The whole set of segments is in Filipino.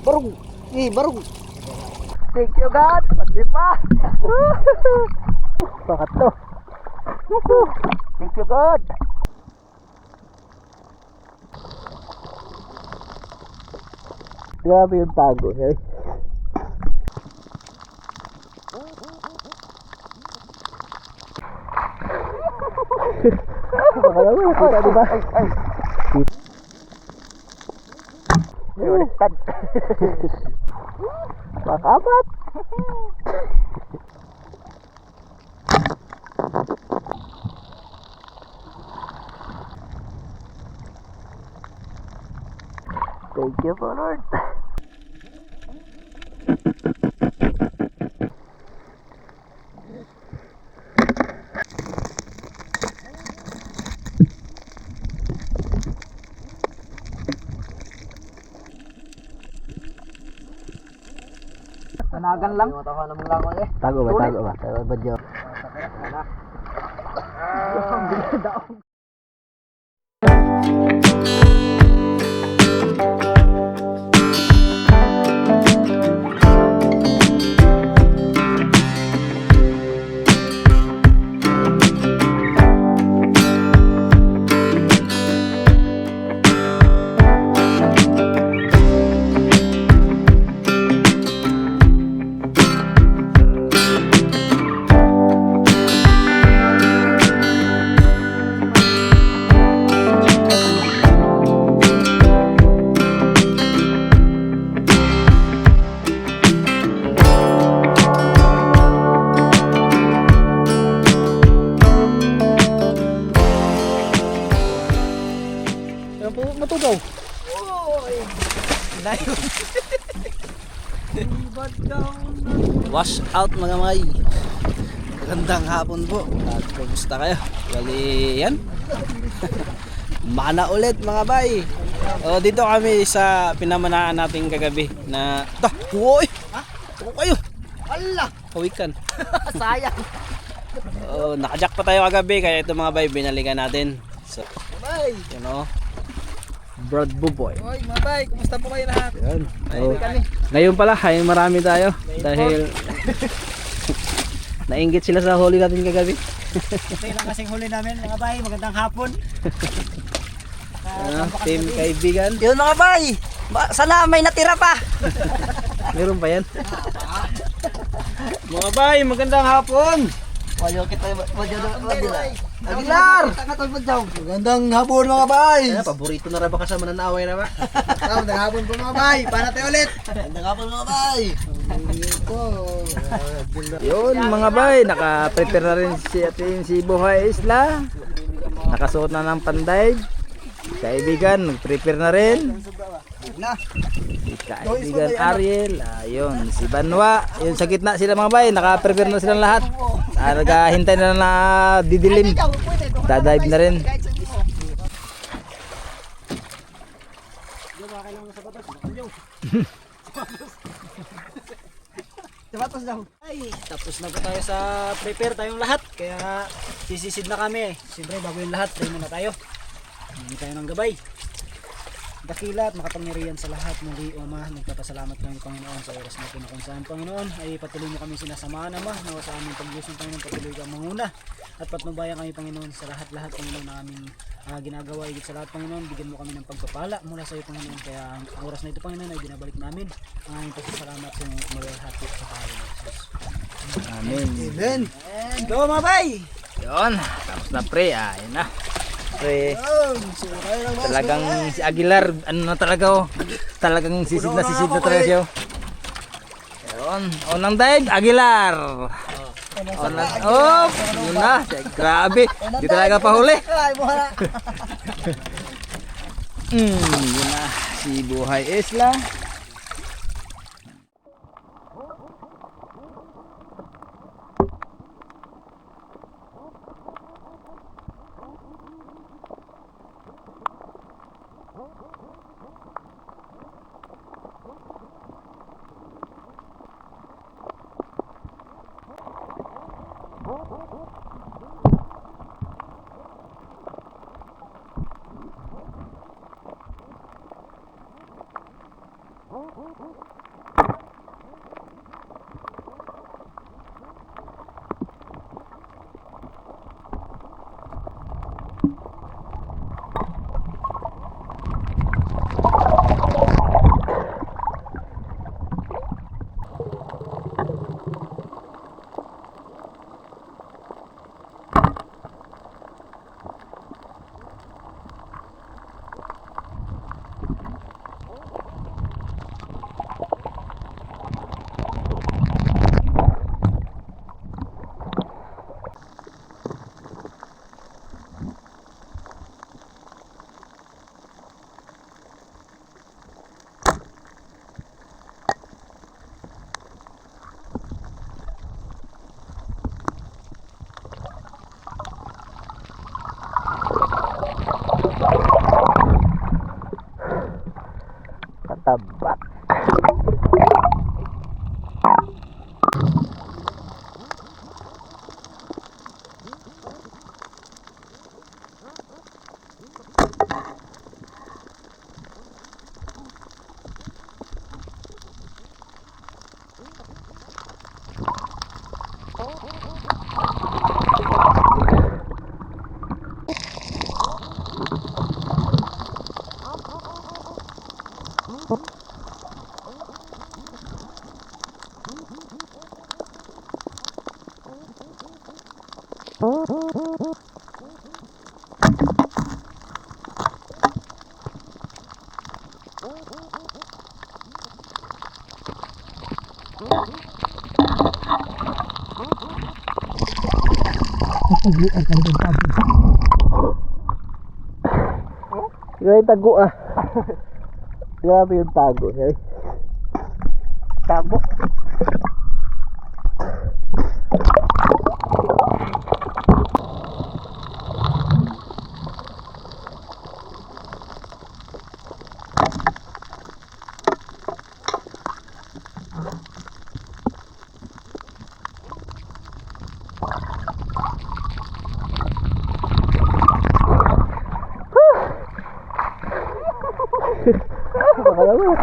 Barong. Barong. Thank you God. Pati pa. Bakit to? Thank you God. Grabe yung tago eh. Baka naman nakita diba? Ulitan. Makamat. Thank you po Lord. Tanagan lang. Tago ba? Tago ba? Tago ba dyan? Matugaw. Oy. Layo. Wash out mga may. Magandang hapon po. At kumusta kayo? Bali yan. Mana ulit mga bay. O dito kami sa pinamanaan natin kagabi na uy. Ha? Tuko kayo. Allah. Kawikan. Sayang. Nakajak pa tayo kagabi kaya ito mga bay binalikan natin. So, bay. You know. Brad Buboy. Oy, mabay, kumusta po kayo lahat? Yan. Ngayon pala, ay marami tayo dahil nainggit sila sa huli natin kagabi. Ito lang kasing huli namin, mga bay, magandang hapon. Team kaibigan. Yun mga bay, sana may natira pa. Meron pa yan. Mga bay, magandang hapon. Wayo kita Aguilar! Magandang hapon mga bay. Paborito na ba kasama na naaway na ba? Magandang hapon po mga bay, paano tayo ulit? Magandang hapon mga bay. Yun mga bay, naka-prepare na rin si Buhay Isla. Nakasuot na ng panday. Kaibigan, nag-prepare na rin. Si kaibigan Ariel, ayun, si Banwa, yun sa gitna sila mga bay, naka-prepare na silang lahat. Naghahintay na didilim. Dadive na rin. Tapos na po tayo sa prepare tayong lahat, kaya sisisid na kami. Siyempre bago yung lahat, tayo muna tayo. Hindi tayo ng gabay. Dakila at makapangyarihan sa lahat, muli o ma, nagpapasalamat kami Panginoon sa oras na ito na kung saan Panginoon ay patuloy mo kami sinasamahan Ama, nawa sa aming pag-iusong Panginoon patuloy kang manguna at patnubayan kami Panginoon sa lahat-lahat Panginoon na aming ginagawa, higit sa lahat Panginoon, bigyan mo kami ng pagpapala mula sa iyo Panginoon, kaya ang oras na ito Panginoon ay binabalik namin ang aming pasasalamat sa iyong malalhati sa pangalan ng Jesus. Amen. Amen. Go mga bay! Yun, tapos na pre, ayun na. Pre, talagang si Aguilar, ano na talaga oh. Talagang sisid na talaga siya. Ayun, unang dive, Aguilar. Yun na, grabe, di talaga pahuli. Yun na, si Buhay Isla. Katabat. Yung tago ah. Grabe yung tago niya. Tago.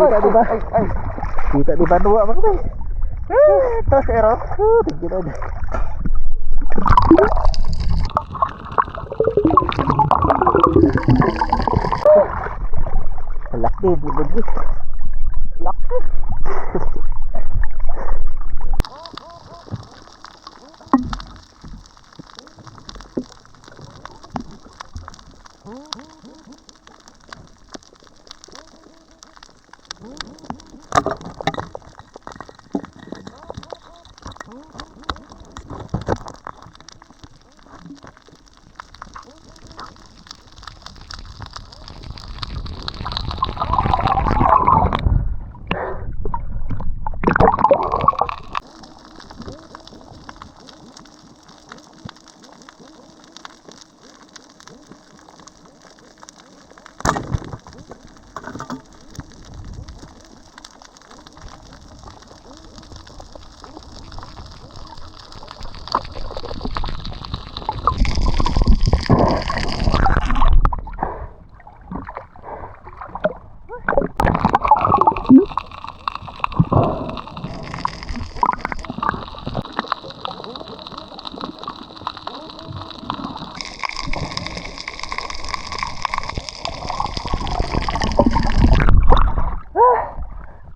Kita di ba? Kita di ba dua mga bay? Tos ero. Tigil na. Laki di ba? Laki.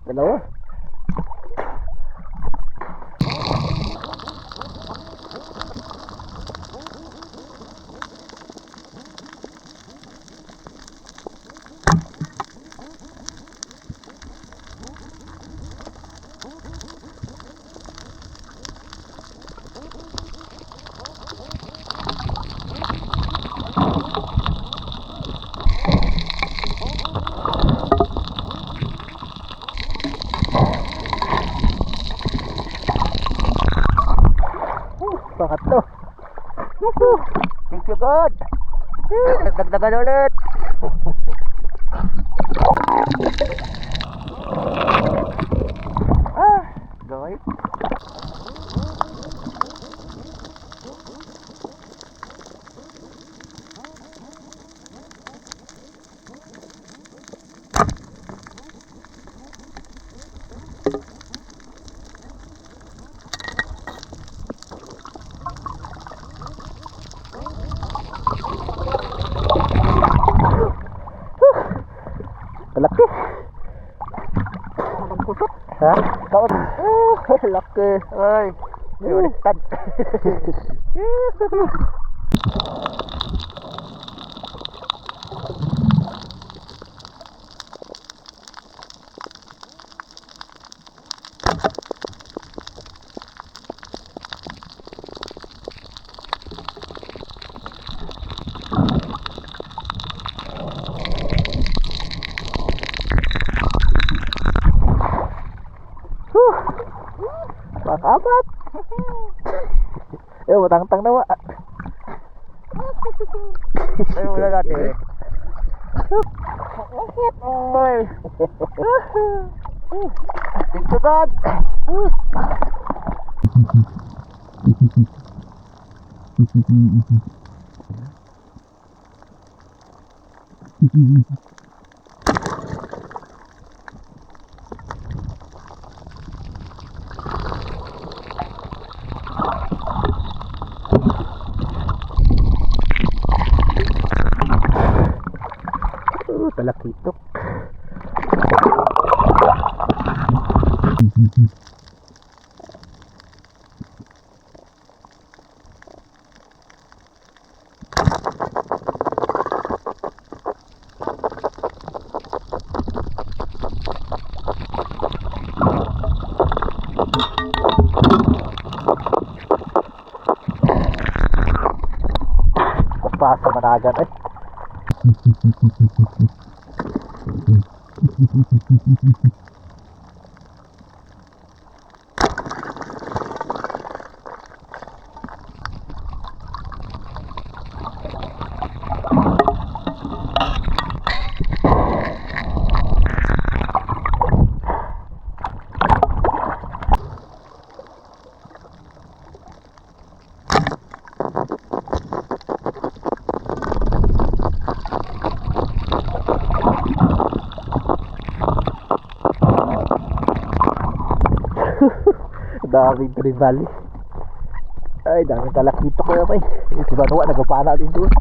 Dalawa. Pangatlo. Thank you God. Dagdagan ulit. Gawin. Laki. Ha? Taon. Laki. Ay. Baliktad. Pakabat. Eh, matang-tang na wa. Ay, wala natin. Oy. Ito God. Talakitok. Pasa managan eh. Daming tribali. Ay, daming talakito ko yun, si Banwa, nagpapana din doon.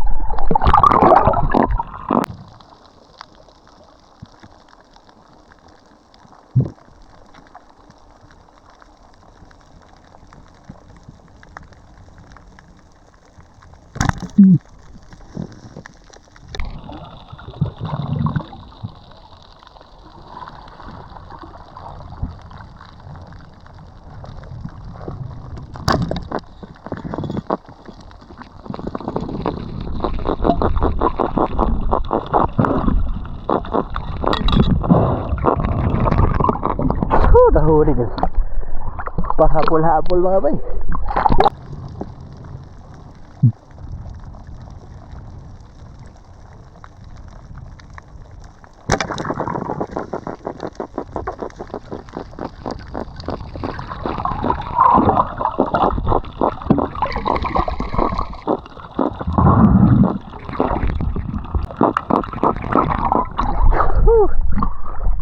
Nahuli din. Pahapol-hapol mga bay.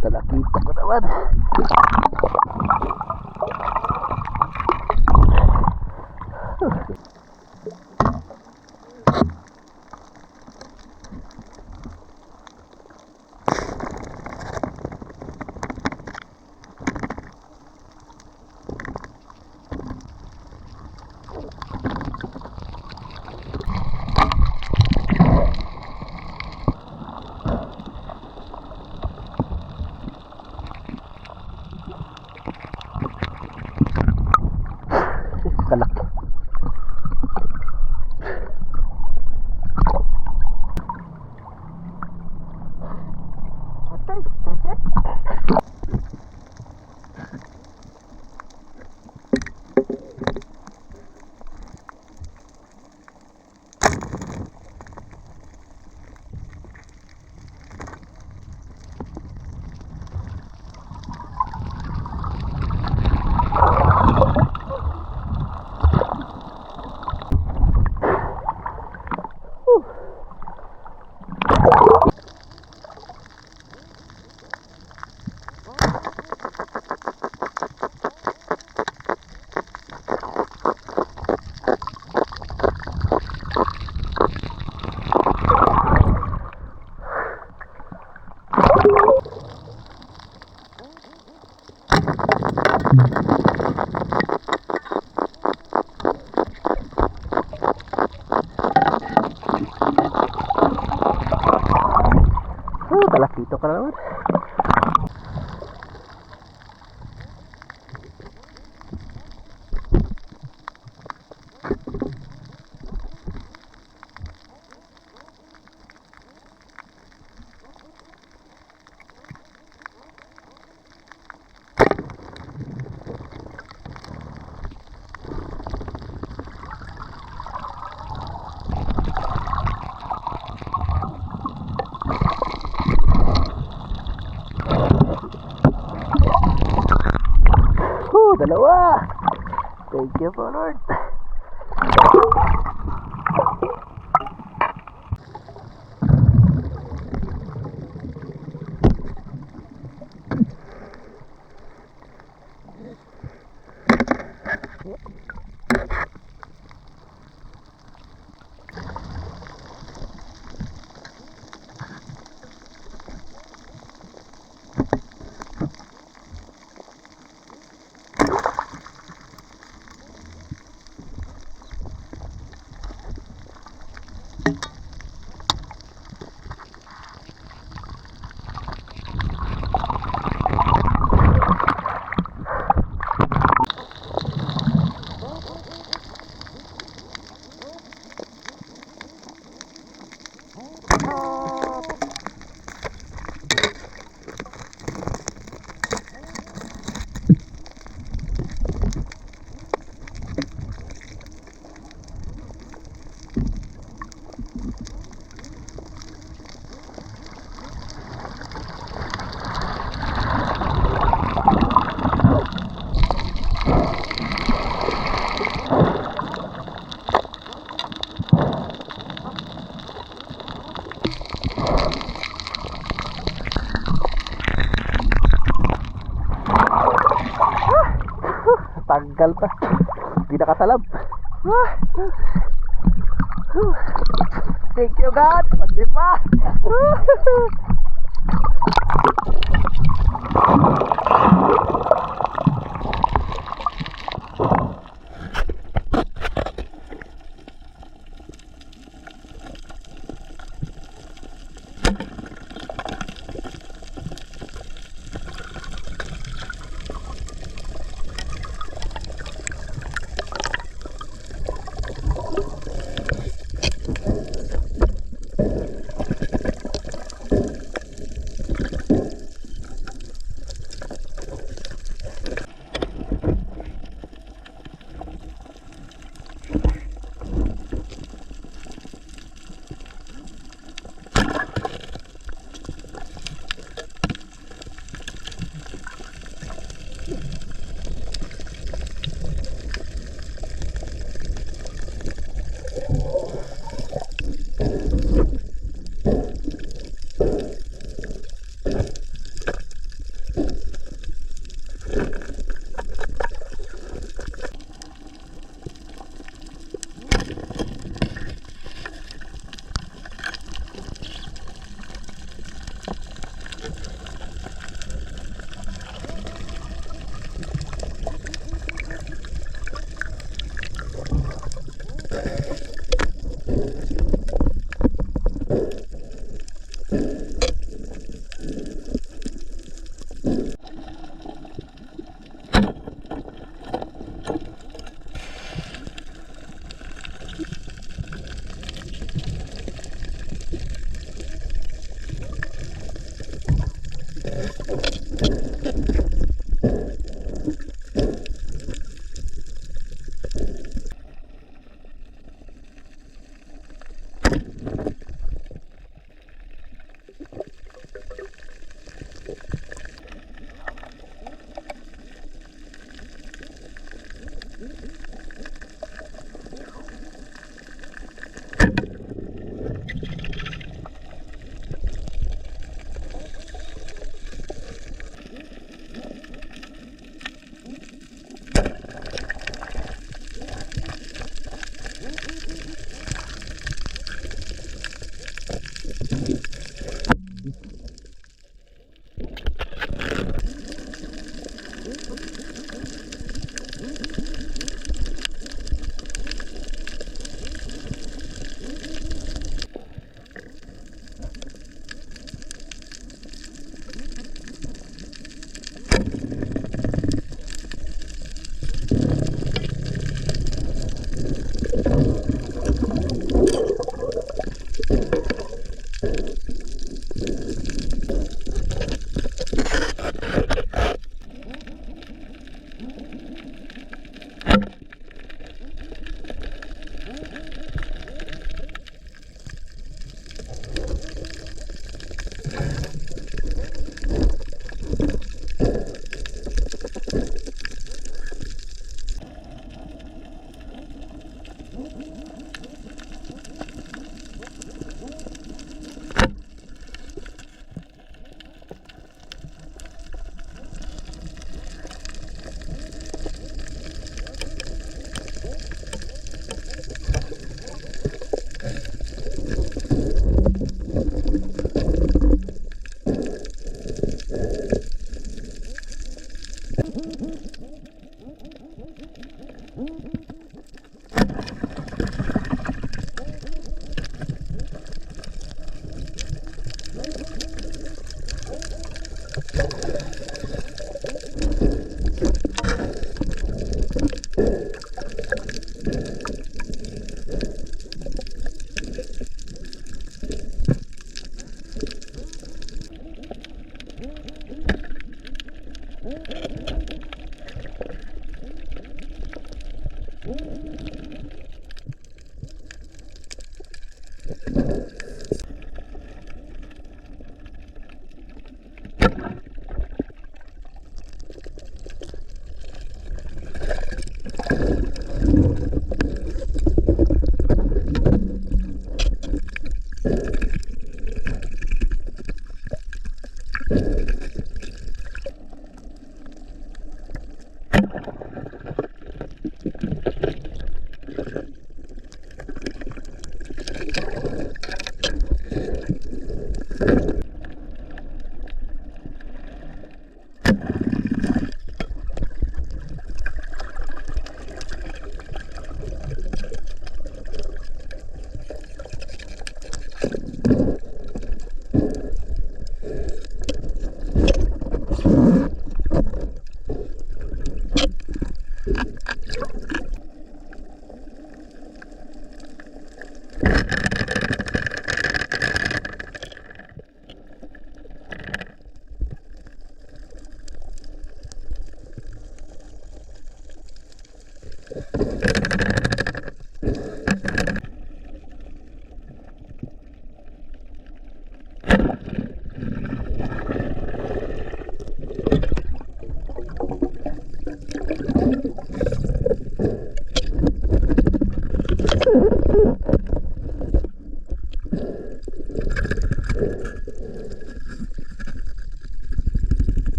Talakita ko naman. Talakito ka naman. Dalawa. Thank you po, Lord. Tanggal pa. Hindi nakatalab. Thank you God. Pag-lima.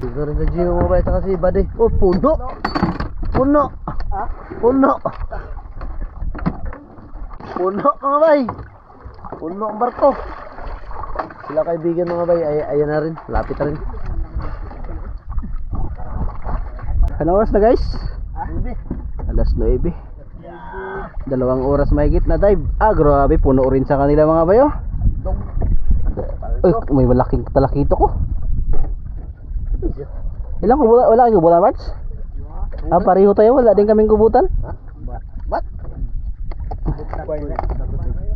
Dito rin sa Gino mo ba ito kasi bade. Oh, puno. Puno. Puno. Puno mga bay. Puno ang barko. Sila kaibigan mga bay. Ayan na rin. Lapit na rin. Anong oras na guys? Alas 9. 2 oras mahigit na dive. Grabe. Puno rin sa kanila mga bay oh. Uy, may malaking talakito ko. Ilang kubutan? Wala kayong kubutan, Marts? Pareho tayo, wala din kaming kubutan. What?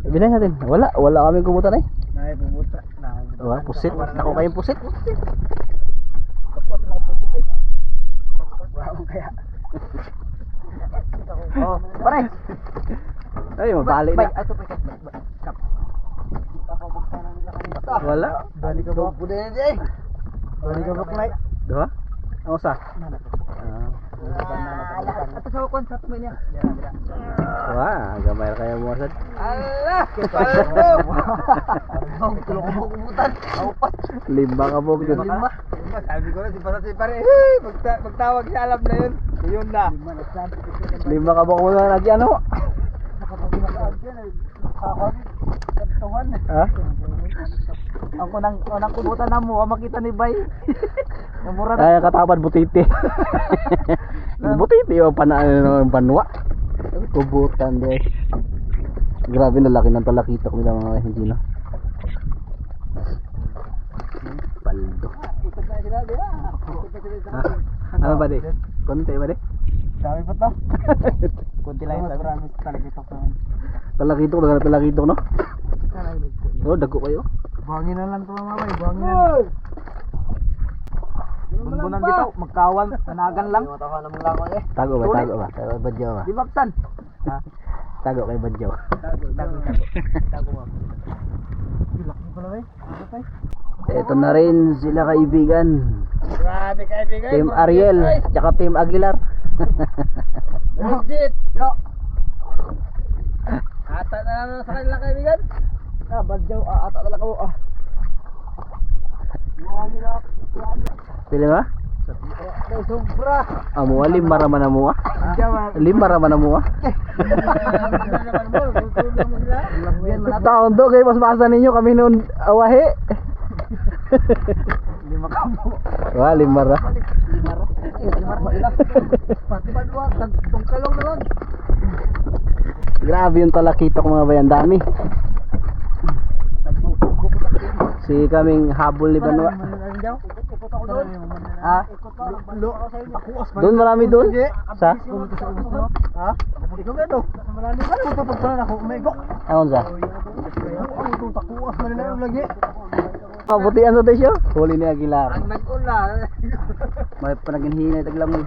Ibinay natin. Wala kaming kubutan eh. Nay, pumunta. Wah, pusit. Ako kayong pusit. Wow, kaya. Oh, pare. Ay, mabali na. Wala. Balik ka ba? Buday na eh. Balik ka ba, Klay? Duha? Ang usa? Ato sa ukon sa tumin niya. Wah, gamay kaya mo sad. Allah! Kipal mo! Ang tulong ko kubutan. Aupat. 5 ka po dun. Lima. Sabi ko na si Pasat si pare. Magtawag siya alam na yun. Yun na. 5 ka po ko na lagi ano? Ha? Ang unang kubutan na mo, makita ni Bay. Namura Ay, katapad butiti. Butiti o panwa. Kubutan guys. Grabe na laki ng talakito ko nila mga hindi na. Paldo. Ano ba di? Konti ba di? Dami pa to. Kunti lang yung promise talagitok naman. Talakito no? Oh, dago kayo. Buhangin na lang to mga Bay, buhangin na. Bunbunan bitaw, magkawan, tanagan lang. Tago ba? Tago badyaw ba? Di baksan. Tago kay badyaw. Tago mo. Laki pala Bay. Ito na rin sila kaibigan. Grabe kaibigan. Team Ariel, tsaka Team Aguilar. Legit. Yo. Ata na lang sa kanila kaibigan. Badyaw, ata talaga ko. Pili ba? Sobra. Amo limara man amo. Limara man amo. Taon to kay mas masa ninyo kami noon awahe. Lima ka mo. Wah, limara. Limara. Pati ba doon? Tungkalong na doon. Grabe yung talakitok mga bay, ang dami. Si kaming habol ni Banwa. Ha? Doon marami doon? Sa? Ha? Ikaw ba ito? Malalim ka na pagpapalan ako. Umigo. Ano sa? Ang itong takuas man na yung lagi. Kabutian sa desyo? Huli ni Aguilar. Ang nag-ula. May panaginhinay taglamoy.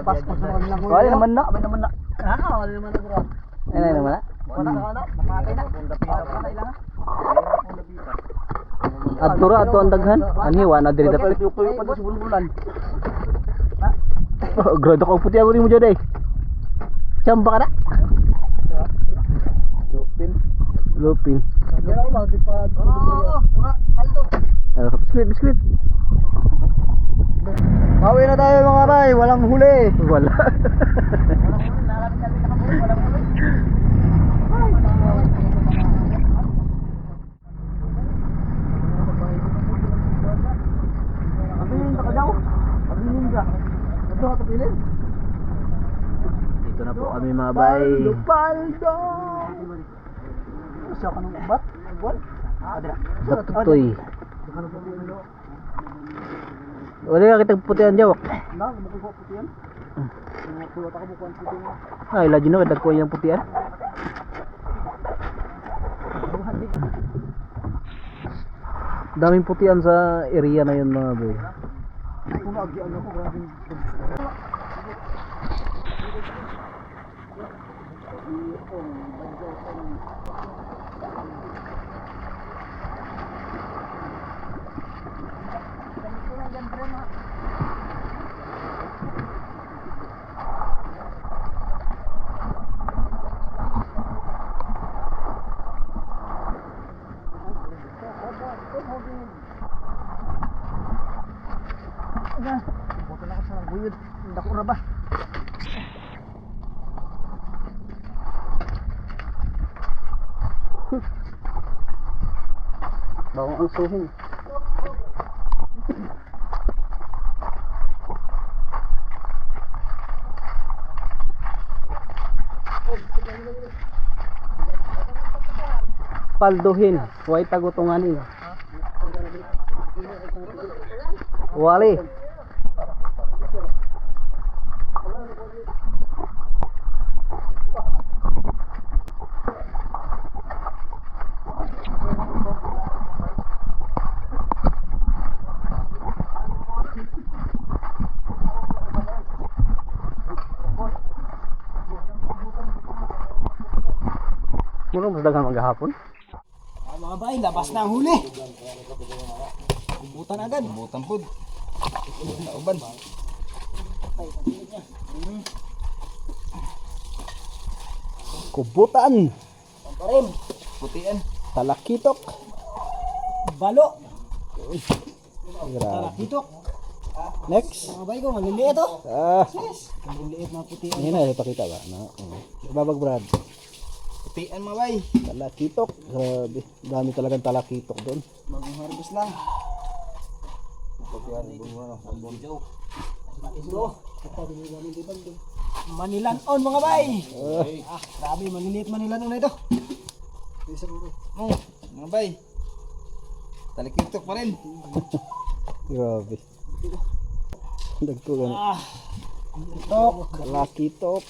Paspas naman lang. Wala naman na. May naman na. Wala naman na bro. Ay naman na. Wala ka na. Namatay na. Kailangan. At tura ato ang daghan. Anhiwa na diri dapat. Tuyo pa sa bulbulan. Grado ka puti ako rin mo dyan eh. Siyamba ka na. Lupin. Lupin. Pero ako di pa. Aldo. Biskuit. Bawi na tayo mga bay. Walang huli. Wala. Dito na po kami mga bay. Paldo. Sa kanong bat? Buwan? Batutoy. Wala ka kitang putihan jawak. Na, lumaki ko puti yan. Kulot ako bukuan puti yan. Ay, lagi na dagko yung putihan. Daming putihan sa area na yun mga bay. Kung naagian ako, grabe. Buto na ako sa buyod. Dako ra ba? Bawang ang suhin. Palduhin, huwag tagutunganin. Wali. Muna mas dagang maghapon. Mga bay, labas na ang huli. Bubutan agad. Butan pod. Nauban. Kubutan, Pamparim. Putian. talakitok. Balo. Grabe. Talakitok. Next. Mga bay ko, maliliit oh. Maliliit na puti. Ngayon na ipakita ba? No. Babag Brad. Putian mga bay. Talakitok. Grabe. Dami talagang talakitok doon. Bagong harvest lang. Manilanon mga bay. Grabe, maliliit manilanon na ito. Mga bay. Talikitok pa rin. Grabe. Dagko ganun. Tok. Talakitok.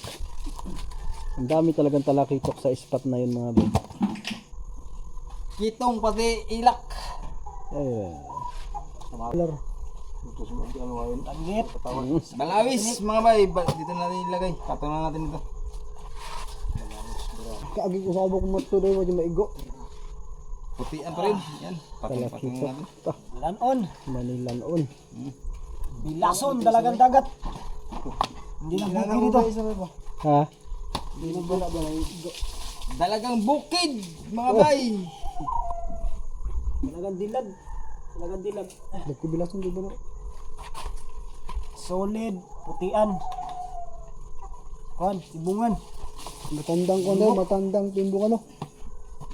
Ang dami talagang talakitok sa spot na yun mga bay. Kitong pati ilak. Ayun. Tangit. Balawis mga bay. Dito natin ilagay. Patunan natin ito. Kaagi ko sa abok mo ito doon, wadi maigo. Putian pa rin. Yan. Patunan Talakitok. natin. Lanon. Manilanon. Bilason, dalagang dagat. Hindi na buki dito. Ha? Hindi na bala ba igo. Dalagang bukid mga bay. Dalagang dilad. Dalagang dilad. Nagkubilason di ba no? Solid, putian. Kon, tibungan. Matandang ko no, matandang timbong ano.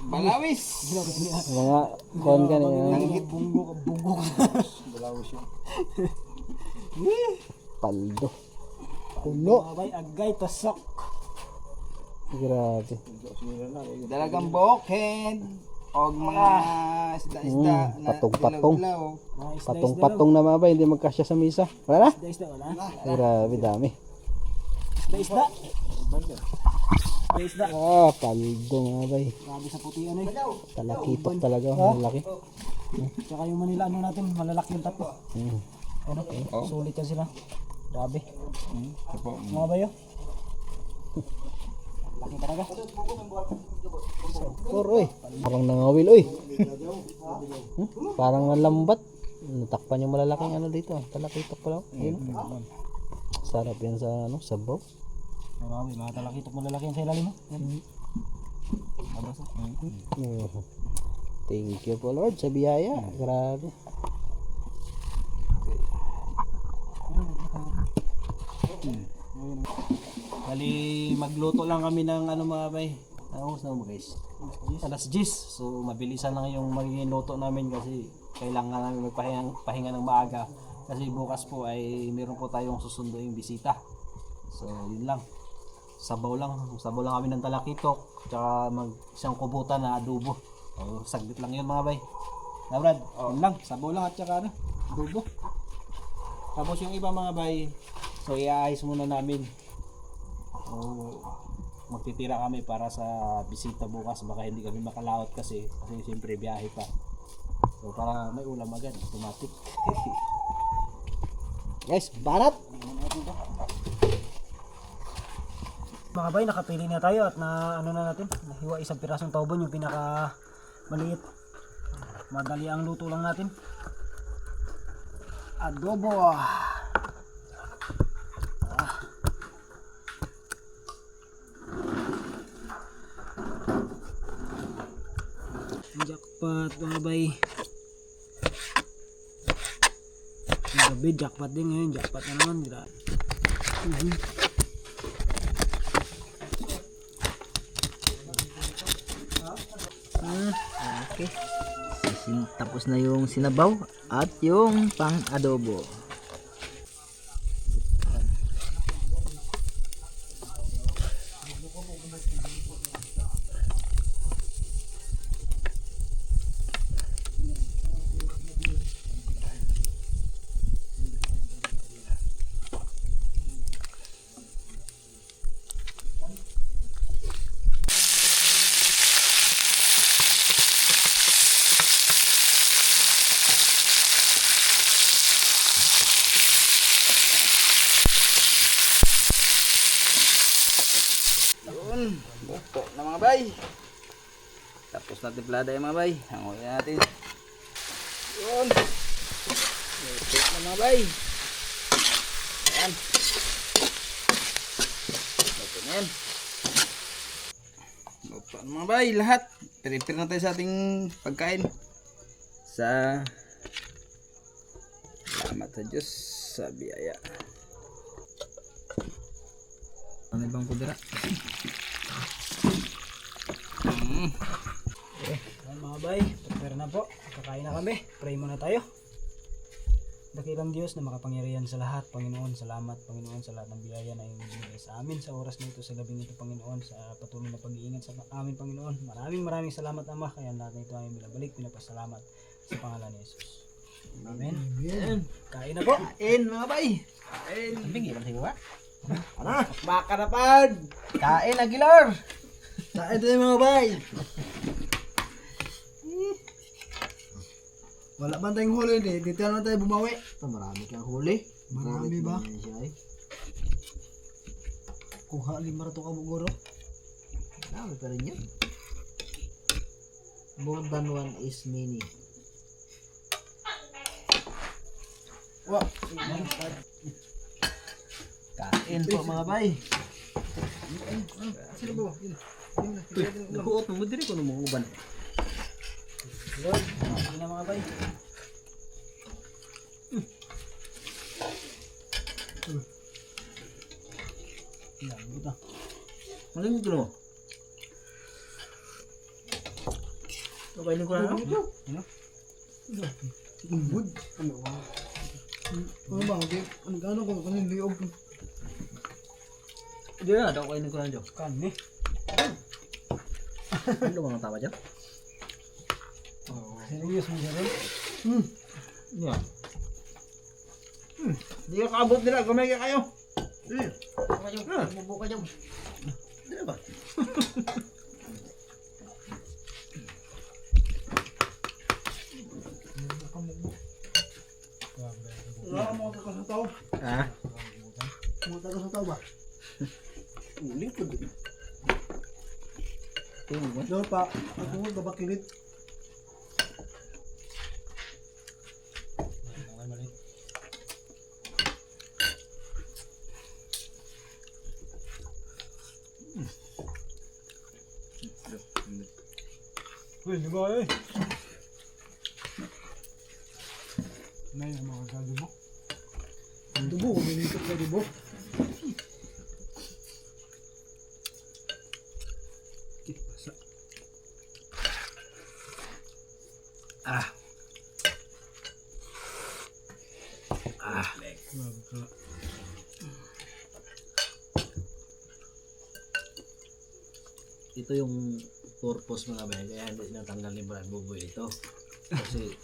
Balawis. Mga kon ka na yan. Nanggit. Bunggo, bunggo. Balawis yun. Paldo. Puno. Mabay, agay, tasok. Grabe. Dalagang bokhead. O mga isda-isda. na patong-patong. dilaw-dilaw. Mga isda-isda Patong-patong na mga bay, hindi magkasya sa misa. Wala na? daw. Isda-isda wala. Grabe, dami. Isda-isda. Isda-isda. Ah, paldo mga bay. Grabe sa puti ano eh. Talakitok talaga, malaki. Tsaka yung Manila ano natin, malalaki yung tatlo. Ano? Sulit yan sila. Grabe. Mga bayo. Laki talaga. Or, oy. Parang nangawil, oy. Parang lambat. Natakpan yung malalaking ano dito. Talakitok pala. Ayun. Sarap yan sa ano, sabaw. Grabe, mga talakitok malalaki yan sa ilalim mo. Oh. Thank you po Lord sa biyaya. Grabe. Bali, magluto lang kami ng ano mga bay. Ano na mo guys? Alas 10. So mabilisan lang yung magiging luto namin kasi kailangan namin pahinga ng maaga. Kasi bukas po ay meron po tayong susunduing bisita. So yun lang. Sabaw lang kami ng talakitok. Tsaka isang kubutan na adobo. O, saglit lang yun mga bay. Na Brad, yun lang. Sabaw lang at tsaka ano, adobo. Tapos yung iba mga bay, so iaayos muna namin. So, magtitira kami para sa bisita bukas. Baka hindi kami makalaot kasi siyempre biyahe pa. So para may ulam agad, automatic. Guys, barat! Mga bay, nakapili na tayo at na ano na natin, nahiwa isang pirasong taubon yung pinaka maliit. Madali ang luto lang natin. Adobo. Jackpot mga bay. Gabi jackpot din ngayon, jackpot na naman. Okay. Tapos na yung sinabaw at yung pang adobo. Buto na mga bay. Tapos na timplada yung mga bay. Hangoy natin. Yun. Buto na mga bay. Ayan. Buto na yan. Buto na mga bay. Lahat. Prepare na tayo sa ating pagkain. Salamat sa Diyos sa biyaya. Ano bang kudra? Ayan mga bay, prepare na po. Kakain na kami. Pray muna tayo. Dakilang Diyos na makapangyarihan sa lahat. Panginoon, salamat Panginoon sa lahat ng biyaya na iyong binigay sa amin sa oras na ito, sa gabing ito Panginoon, sa patuloy na pag-iingat sa amin Panginoon. Maraming salamat Ama. Kaya lahat na ito ay binabalik, pinapasalamat sa pangalan ni Jesus. Amen. Amen. Kain na po. Kain mga bay. Kain. Bigyan mo ba? Ano? Baka na pan. Kain, Aguilar! Kain tayo mga bay. Wala ba tayong huli di? Dito na tayo bumawi. Marami kang huli. Marami ba? Yan siya ay. Kuha 500 ka bugoro. Marami pa rin yan. More than one is many. Wah, Kain po mga bay. sino ba? Nakuot mo diri ko nung uban. Kain na mga bay. Yan, buta. Ano yung gulo? Okay lang ko na. Good. Ano ba? Ano ba? Okay. Ano gano'n ko? Ano yung liog? Hindi na, okay lang ko na dyan. Kan eh. Ano mga tawa dyan? Serious mo siya rin? Yeah. Di ka kaabot nila, gumay ka kayo. Bubuka dyan. Ano ba? Wala ka mga kakasataw. Ha? Mga kakasataw ba? Uling po. Tingin mo. Doon pa, at tungkol babakilit. Uy, di ba eh? Na yung mga kadubo. Ang dubo, umilikot na dubo. Basa. Ito yung purpose mga bayan. Kaya hindi natanggal ni Brad Buboy ito. Kasi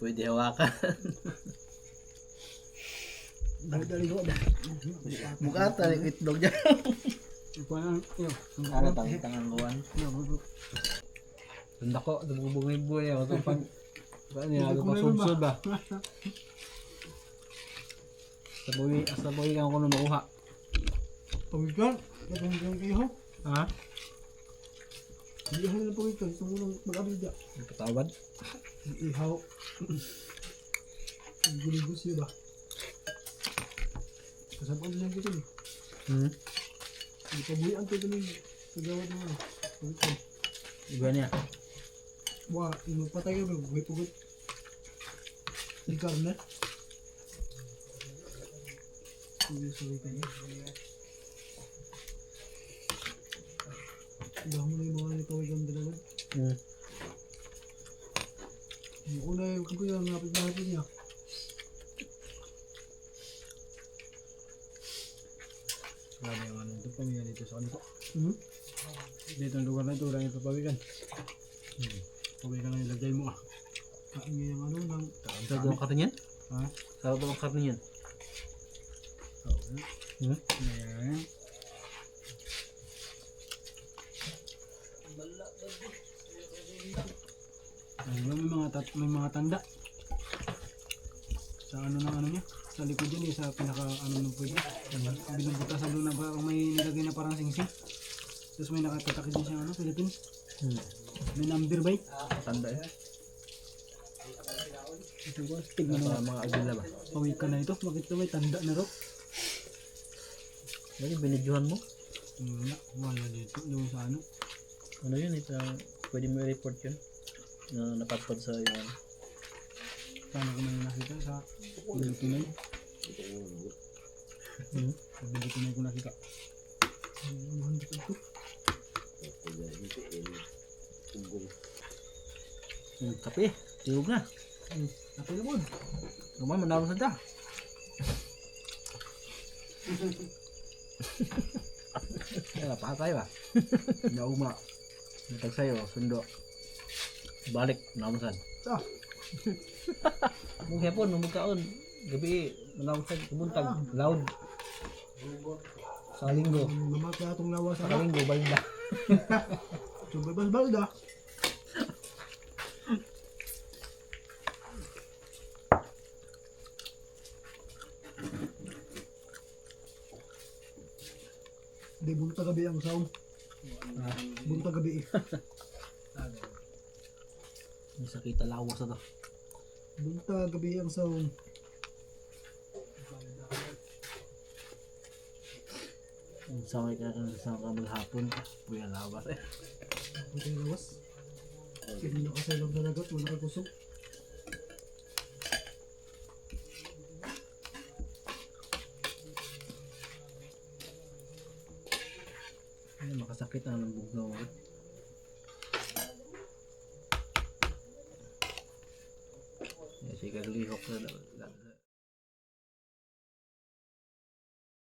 pwede hawakan. Dali-dali ko ba? Bukata yung itlog dyan. Ito na, yun. Ano tangan luwan? Tanda ko, nabubungay buhay ako. Ito pag, paano niya, ito pasunsod ba? Sa buhay ka ako nung nakuha. Pawikan, natunggang kayo. Ha? Hindi ako na pawikan, tumulong mag-abida. Patawad? Ihaw. Ang gulibos yun ba? Kasabaan lang dito eh. Hindi pa buhay ang ito din. Kagawad mo ano. Pawikan. Iba niya. Wah, patay ka ba? Buhay pugot. Hindi karne. Hindi sa pawikan niya. Ibahan mo na yung mga nitawigan dalawa. Yung una yung kagoy ang napit-napit niya. Grabe yung ano, ito pamigan dito sa kanito. Hmm? Dito ang lugar na ito, wala yung papawikan. Pawikan lang ilagay mo ah. Kain niya yung ano ng... Sarap ang karne yan? Ha? Sarap ang karne yan. Ayan. Ayun, may mga tanda. Sa ano ng ano niya? Sa likod yan eh, sa pinaka ano ng pwede. Binubutasan doon na parang may nilagay na parang singsing. Tapos may nakatatakid din siya ano, Philippines. May number ba eh? Tanda eh. Ito ko, tignan mo. Mga agila ba? Pawikan na ito, bakit ito may tanda na ro? Ano yung binidyohan mo? Wala dito, doon sa ano. Ano yun? Ito, pwede mo i-report yun? Na napatpad sa yung ano. Paano ko may nakita sa Bill Tunay? Sa Bill Tunay ko nakita. Ano dito ito? Kape, tirog na. Apa na mo? Rumah menawar saja. Ya, patay ba? Nauma. Natag sayo, sundo. Balik, namusan. Ah. Mung hapon, nung magkaon. Gabi, namusan, kubuntag, loud. Sa linggo. Namatay atong lawa sa Sa linggo, balik na. So, babas-balik dah. Di bunta gabi ang saong. Bunta gabi eh. May sakita lawas na to. Bunta gabi ang saong. Ang sakit ka maghapon. Kuya lawas eh. Bunta yung lawas. Hindi na kasailog na nagat, wala kakusog. Ay, makasakit ang bugnaw. Ya, si kaglihok na daw.